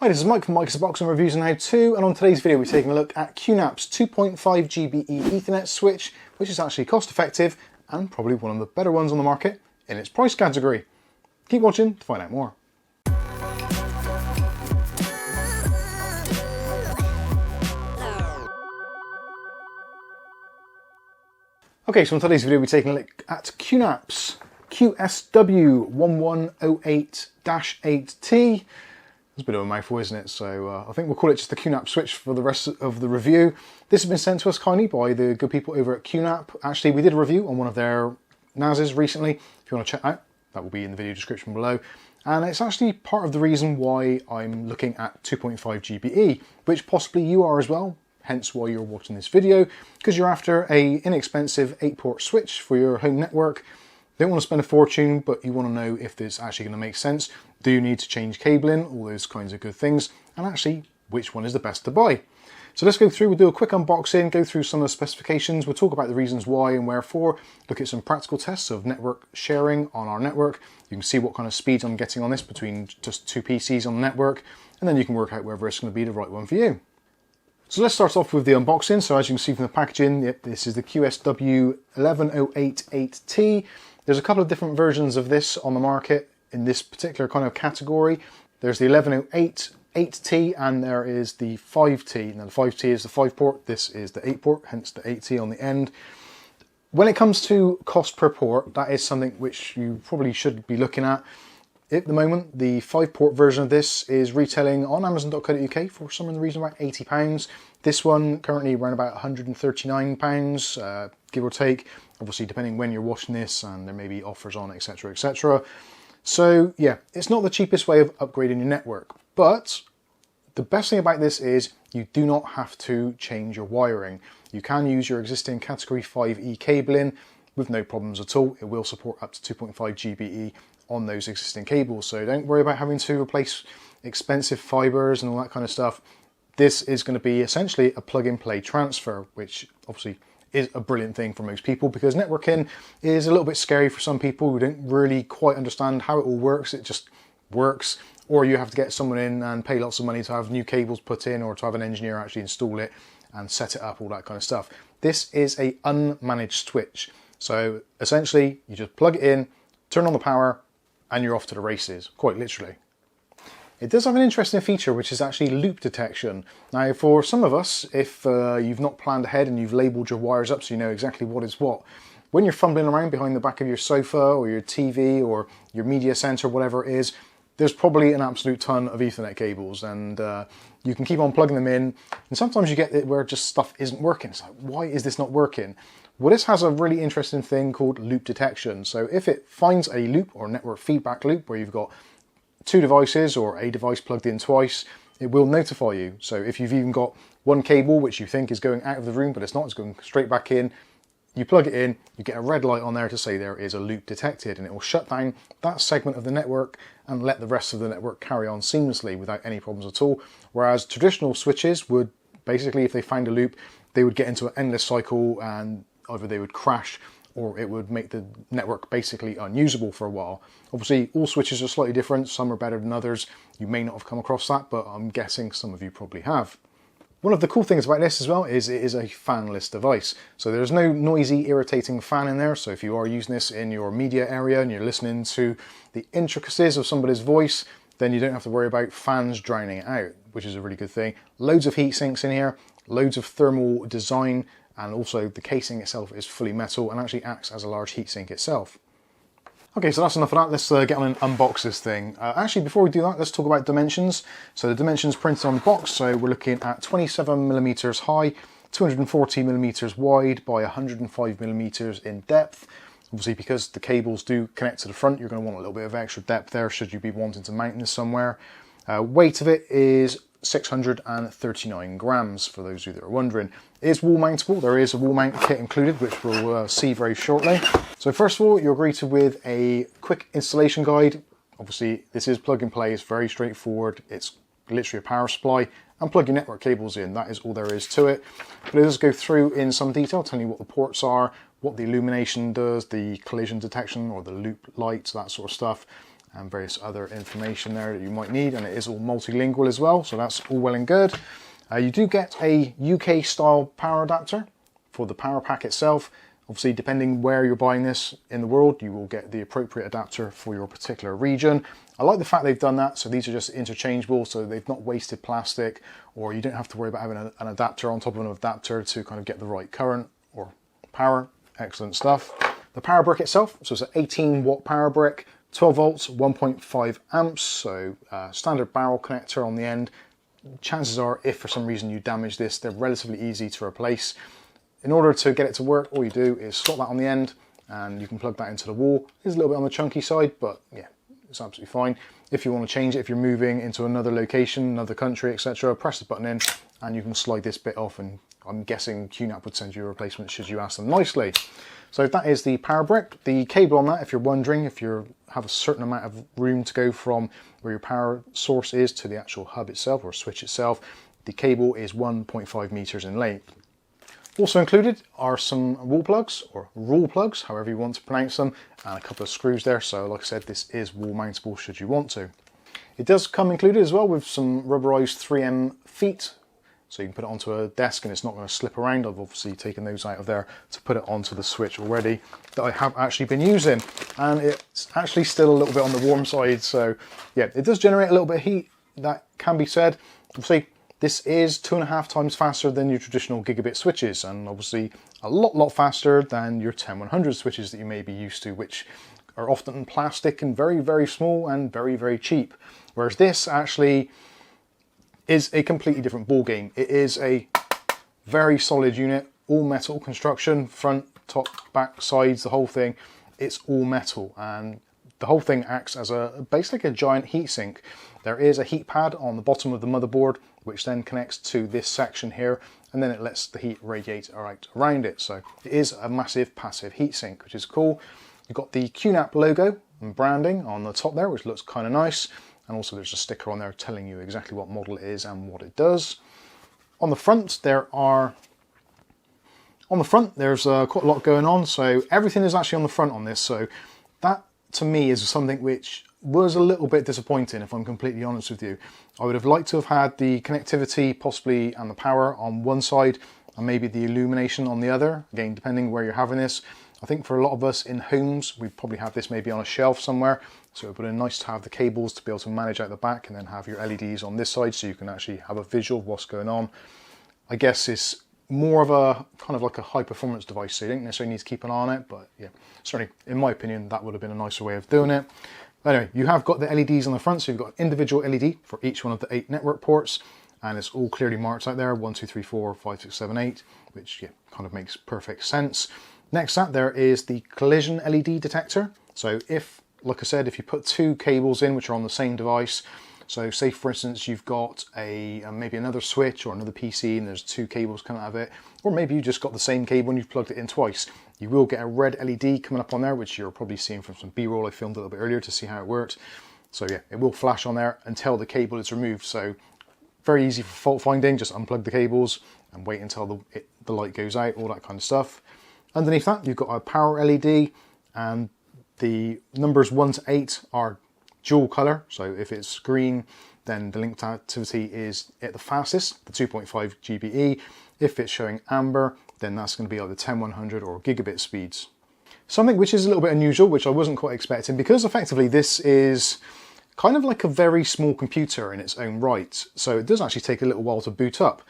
Hi, this is Mike from Mike's Box and Reviews and How To, and on today's video we're taking a look at QNAP's 2.5 GBE Ethernet switch, which is actually cost effective and probably one of the better ones on the market in its price category. Keep watching to find out more. Okay, so on today's video we're taking a look at QNAP's QSW1108-8T. It's a bit of a mouthful, isn't it? So I think we'll call it just the QNAP switch for the rest of the review. This has been sent to us kindly by the good people over at QNAP. Actually, we did a review on one of their NASs recently. If you want to check out, that will be in the video description below. And it's actually part of the reason why I'm looking at 2.5 GBE, which possibly you are as well. Hence why you're watching this video, because you're after a inexpensive 8-port switch for your home network. Don't want to spend a fortune, but you want to know if this is actually going to make sense. Do you need to change cabling? All those kinds of good things. And actually, which one is the best to buy? So let's go through, we'll do a quick unboxing, go through some of the specifications, we'll talk about the reasons why and wherefore, look at some practical tests of network sharing on our network. You can see what kind of speeds I'm getting on this between just two PCs on the network, and then you can work out whether it's going to be the right one for you. So let's start off with the unboxing. So as you can see from the packaging, yep, this is the QSW1108-8T. There's a couple of different versions of this on the market in this particular kind of category. There's the 1108-8T and there is the 5T. Now the 5T is the 5-port, this is the 8-port, hence the 8T on the end. When it comes to cost per port, that is something which you probably should be looking at. At the moment, the 5-port version of this is retailing on Amazon.co.uk for some reason about £80. This one currently around about £139, give or take. Obviously, depending when you're watching this, and there may be offers on, etc., etc. So yeah, it's not the cheapest way of upgrading your network, but the best thing about this is you do not have to change your wiring. You can use your existing Category 5E cabling with no problems at all. It will support up to 2.5 GBE on those existing cables, so don't worry about having to replace expensive fibers and all that kind of stuff. This is going to be essentially a plug-and-play transfer, which obviously is a brilliant thing for most people, because networking is a little bit scary for some people who don't really quite understand how it all works. It just works, or you have to get someone in and pay lots of money to have new cables put in, or to have an engineer actually install it and set it up, all that kind of stuff. This is a unmanaged switch, so essentially you just plug it in, turn on the power, and you're off to the races, quite literally. It does have an interesting feature, which is actually loop detection. Now, for some of us, if you've not planned ahead and you've labelled your wires up so you know exactly what is what, when you're fumbling around behind the back of your sofa or your TV or your media centre, whatever it is, there's probably an absolute ton of Ethernet cables, and you can keep on plugging them in, and sometimes you get it where just stuff isn't working. It's like, why is this not working? Well, this has a really interesting thing called loop detection. So if it finds a loop or network feedback loop where you've got two devices or a device plugged in twice, it will notify you. So if you've even got one cable which you think is going out of the room, but it's not, it's going straight back in, you plug it in, you get a red light on there to say there is a loop detected, and it will shut down that segment of the network and let the rest of the network carry on seamlessly without any problems at all. Whereas traditional switches would basically, if they found a loop, they would get into an endless cycle, and either they would crash or it would make the network basically unusable for a while. Obviously, all switches are slightly different. Some are better than others. You may not have come across that, but I'm guessing some of you probably have. One of the cool things about this as well is it is a fanless device. So there's no noisy, irritating fan in there. So if you are using this in your media area and you're listening to the intricacies of somebody's voice, then you don't have to worry about fans drowning it out, which is a really good thing. Loads of heat sinks in here, loads of thermal design, and also the casing itself is fully metal and actually acts as a large heatsink itself. Okay, so that's enough of that. Let's get on and unbox this thing. Actually, before we do that, let's talk about dimensions. So the dimensions printed on the box, so we're looking at 27mm high, 240mm wide by 105mm in depth. Obviously, because the cables do connect to the front, you're going to want a little bit of extra depth there should you be wanting to mount this somewhere. Weight of it is 639 grams, for those of you that are wondering. It is wall mountable. There is a wall mount kit included, which we'll see very shortly. So first of all, you're greeted with a quick installation guide. Obviously, this is plug and play. It's very straightforward. It's literally a power supply, and plug your network cables in. That is all there is to it. But it does go through in some detail, telling you what the ports are, what the illumination does, the collision detection or the loop lights, that sort of stuff. and various other information there that you might need, and it is all multilingual as well, so that's all well and good. You do get a UK style power adapter for the power pack itself. Obviously, depending where you're buying this in the world, you will get the appropriate adapter for your particular region. I like the fact they've done that, so these are just interchangeable, so they've not wasted plastic, or you don't have to worry about having an adapter on top of an adapter to kind of get the right current or power. Excellent stuff. The power brick itself, so it's an 18 watt power brick, 12 volts, 1.5 amps, so standard barrel connector on the end. Chances are, if for some reason you damage this, they're relatively easy to replace. In order to get it to work, all you do is slot that on the end and you can plug that into the wall. It's a little bit on the chunky side, but yeah, it's absolutely fine. If you want to change it, if you're moving into another location, another country, etc., press the button in and you can slide this bit off, and I'm guessing QNAP would send you a replacement should you ask them nicely. So that is the power brick. The cable on that, if you're wondering, if you have a certain amount of room to go from where your power source is to the actual hub itself or switch itself, the cable is 1.5 meters in length. Also included are some wall plugs, or rule plugs, however you want to pronounce them, and a couple of screws there. So like I said, this is wall mountable should you want to. It does come included as well with some rubberized 3M feet, so you can put it onto a desk and it's not going to slip around. I've obviously taken those out of there to put it onto the switch already, that I have actually been using, and it's actually still a little bit on the warm side. So yeah, it does generate a little bit of heat, that can be said. Obviously, this is 2.5 times faster than your traditional gigabit switches, and obviously a lot faster than your 10100 switches that you may be used to, which are often plastic and very small and very cheap. Whereas this actually is a completely different ball game. It is a very solid unit, all metal construction, front, top, back, sides, the whole thing. It's all metal, and the whole thing acts as basically a giant heatsink. There is a heat pad on the bottom of the motherboard, which then connects to this section here, and then it lets the heat radiate right around it. So it is a massive passive heatsink, which is cool. You've got the QNAP logo and branding on the top there, which looks kind of nice. And also there's a sticker on there telling you exactly what model it is and what it does. On the front, there's quite a lot going on. So everything is actually on the front on this. So that to me is something which was a little bit disappointing, if I'm completely honest with you. I would have liked to have had the connectivity possibly and the power on one side and maybe the illumination on the other, again depending where you're having this. I think for a lot of us in homes, we probably have this maybe on a shelf somewhere, so it would have been nice to have the cables to be able to manage out the back and then have your LEDs on this side so you can actually have a visual of what's going on. I guess it's more of a kind of like a high performance device, so you don't necessarily need to keep an eye on it, but yeah, certainly in my opinion that would have been a nicer way of doing it. Anyway, you have got the LEDs on the front, so you've got an individual LED for each one of the 8 network ports, and it's all clearly marked out there, 1, 2, 3, 4, 5, 6, 7, 8, which yeah, kind of makes perfect sense. Next up, there is the collision LED detector. So if, like I said, if you put 2 cables in which are on the same device, so say for instance you've got maybe another switch or another PC and there's 2 cables coming out of it, or maybe you just got the same cable and you've plugged it in twice, you will get a red LED coming up on there, which you're probably seeing from some B-roll I filmed a little bit earlier to see how it worked. So yeah, it will flash on there until the cable is removed. So very easy for fault finding, just unplug the cables and wait until the light goes out, all that kind of stuff. Underneath that, you've got a power LED, and the numbers 1 to 8 are dual color. So if it's green, then the link activity is at the fastest, the 2.5 GBE. If it's showing amber, then that's going to be either 10100 or gigabit speeds. Something which is a little bit unusual, which I wasn't quite expecting, because effectively this is kind of like a very small computer in its own right. So it does actually take a little while to boot up.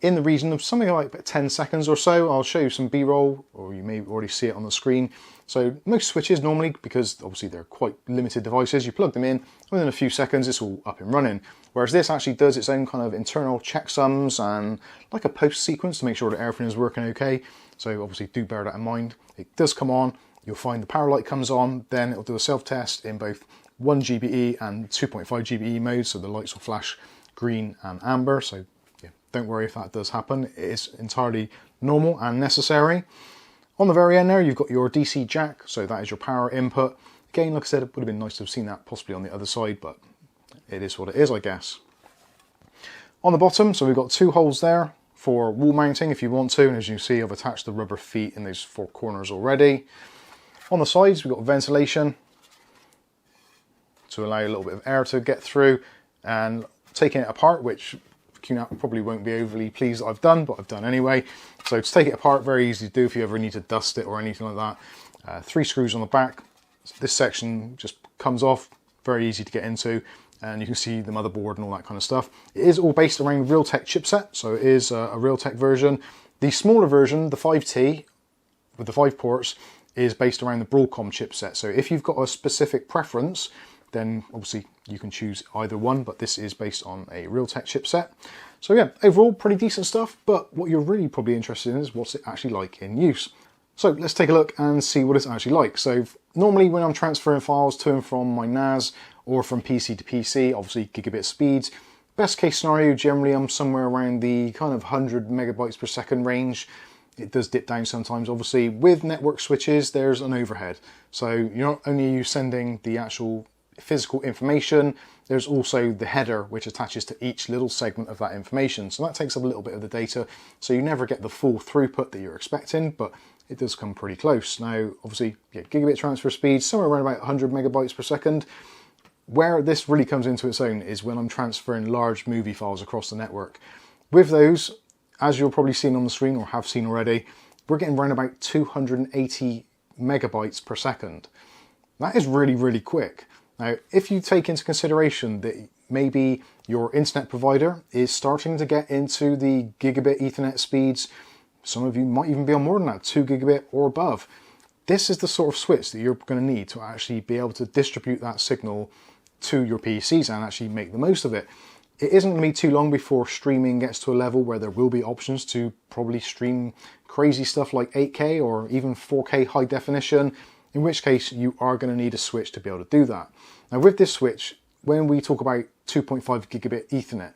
In the region of something like 10 seconds or so. I'll show you some B-roll, or you may already see it on the screen. So most switches normally, because obviously they're quite limited devices, you plug them in, within a few seconds it's all up and running. Whereas this actually does its own kind of internal checksums and like a post sequence to make sure that everything is working okay. So obviously do bear that in mind. It does come on, you'll find the power light comes on, then it'll do a self-test in both 1 GBE and 2.5 GBE mode, so the lights will flash green and amber. So yeah, don't worry if that does happen. It is entirely normal and necessary. On the very end there, you've got your DC jack, so that is your power input. Again, like I said, it would have been nice to have seen that possibly on the other side, but it is what it is, I guess. On the bottom, so we've got 2 holes there for wall mounting if you want to, and as you see, I've attached the rubber feet in those 4 corners already. On the sides, we've got ventilation, to allow a little bit of air to get through, and taking it apart, which QNAP probably won't be overly pleased that I've done, but I've done anyway. So to take it apart, very easy to do if you ever need to dust it or anything like that. 3 screws on the back. This section just comes off, very easy to get into, and you can see the motherboard and all that kind of stuff. It is all based around Realtek chipset, so it is a Realtek version. The smaller version, the 5T, with the 5 ports, is based around the Broadcom chipset. So if you've got a specific preference, then obviously you can choose either one, but this is based on a Realtek chipset. So yeah, overall pretty decent stuff, but what you're really probably interested in is what's it actually like in use. So let's take a look and see what it's actually like. So normally when I'm transferring files to and from my NAS or from PC to PC, obviously gigabit speeds, best case scenario, generally I'm somewhere around the kind of 100 megabytes per second range. It does dip down sometimes. Obviously with network switches, there's an overhead. So you're not only are you sending the actual physical information, there's also the header which attaches to each little segment of that information. So that takes up a little bit of the data. So you never get the full throughput that you're expecting, but it does come pretty close. Now, obviously, yeah, gigabit transfer speed, somewhere around about 100 megabytes per second. Where this really comes into its own is when I'm transferring large movie files across the network. With those, as you'll probably seen on the screen or have seen already, we're getting around about 280 megabytes per second. That is really, really quick. Now, if you take into consideration that maybe your internet provider is starting to get into the gigabit Ethernet speeds, some of you might even be on more than that, 2 gigabit or above. This is the sort of switch that you're going to need to actually be able to distribute that signal to your PCs and actually make the most of it. It isn't going to be too long before streaming gets to a level where there will be options to probably stream crazy stuff like 8K or even 4K high definition, in which case you are going to need a switch to be able to do that. Now with this switch, when we talk about 2.5 gigabit Ethernet,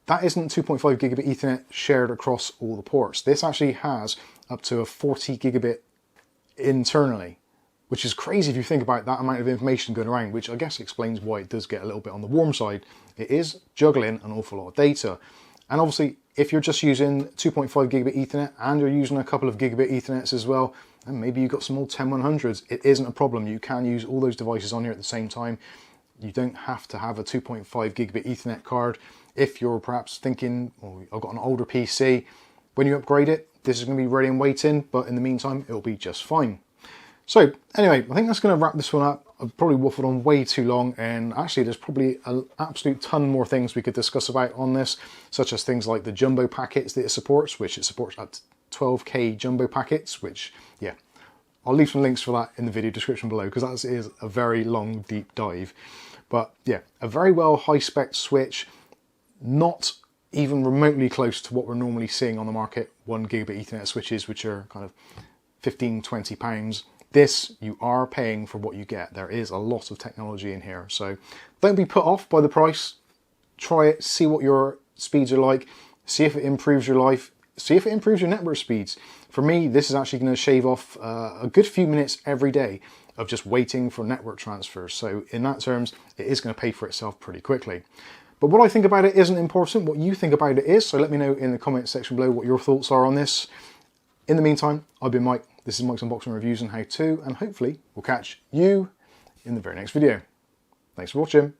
that isn't 2.5 gigabit Ethernet shared across all the ports. This actually has up to a 40 gigabit internally, which is crazy if you think about that amount of information going around, which I guess explains why it does get a little bit on the warm side. It is juggling an awful lot of data. And obviously, if you're just using 2.5 gigabit Ethernet and you're using a couple of gigabit Ethernets as well, and maybe you've got some old 10100s, it isn't a problem. You can use all those devices on here at the same time. You don't have to have a 2.5 gigabit Ethernet card. If you're perhaps thinking, oh, I've got an older PC, when you upgrade it, this is going to be ready and waiting, but in the meantime, it'll be just fine. So anyway, I think that's going to wrap this one up. I've probably waffled on way too long, and actually there's probably an absolute ton more things we could discuss about on this, such as things like the jumbo packets that it supports, which it supports up to 12K jumbo packets, which, yeah, I'll leave some links for that in the video description below, because that is a very long, deep dive. But yeah, a very well high-spec switch, not even remotely close to what we're normally seeing on the market, 1 gigabit Ethernet switches, which are kind of 15, 20 pounds. This, you are paying for what you get. There is a lot of technology in here. So don't be put off by the price. Try it, see what your speeds are like, see if it improves your life, see if it improves your network speeds. For me, this is actually going to shave off a good few minutes every day of just waiting for network transfers. So in that terms, it is going to pay for itself pretty quickly. But what I think about it isn't important. What you think about it is. So let me know in the comment section below what your thoughts are on this. In the meantime, I've been Mike. This is Mike's Unboxing Reviews and How To, and hopefully we'll catch you in the very next video. Thanks for watching.